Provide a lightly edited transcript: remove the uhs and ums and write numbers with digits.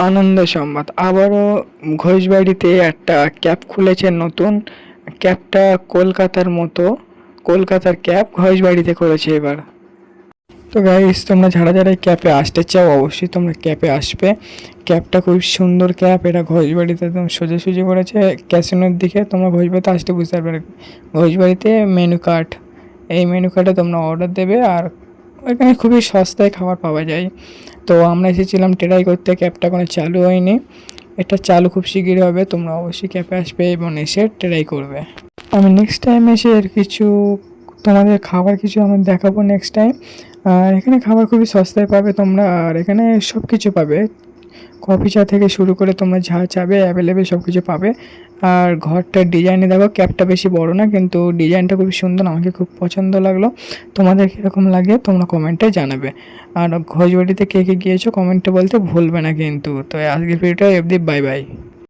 আনন্দ সংবাদ, আবারও ঘোষবাড়িতে একটা ক্যাব খুলেছে নতুন। ক্যাবটা কলকাতার মতো, কলকাতার ক্যাব ঘোষবাড়িতে করেছে এবার। তো গাইস, তোমরা যারা যারা এই ক্যাবে আসতে চাও অবশ্যই তোমরা ক্যাবে আসবে। ক্যাবটা খুব সুন্দর ক্যাব, এটা ঘোষবাড়িতে একদম সোজাসুজি করেছে ক্যাসিনোর দিকে। তোমরা ঘোষবাড়িতে আসতে বুঝতে পারবে। ঘোষবাড়িতে মেনু কার্ড, এই মেনু কার্ডে তোমরা অর্ডার দেবে, আর ওইখানে খুবই সস্তায় খাবার পাওয়া যায়। তো আমরা এসেছিলাম ট্রাই করতে, ক্যাবটা কোনো চালু হয়নি, এটা চালু খুব শিগগিরই হবে। তোমরা অবশ্যই ক্যাবে আসবে এবং এসে ট্রাই করবে। আমি নেক্সট টাইম এসে এর কিছু তোমাদের খাবার কিছু আমি দেখাবো নেক্সট টাইম। আর এখানে খাবার খুবই সস্তায় পাবে তোমরা, আর এখানে সব কিছু পাবে, কফি চা থেকে শুরু করে তোমরা যা চাবে অ্যাভেলেবেল সব কিছু পাবে। আর ঘরটার ডিজাইনে দেখো, ক্যাবটা বেশি বড় না কিন্তু ডিজাইনটা খুবই সুন্দর, আমাকে খুব পছন্দ লাগলো। তোমাদের কীরকম লাগে তোমরা কমেন্টে জানাবে। আর ঘোষবাড়িতে কে কে গিয়েছো কমেন্টে বলতে ভুলবে না কিন্তু। তো আজকের ভিডিওটা অবধি, বাই বাই।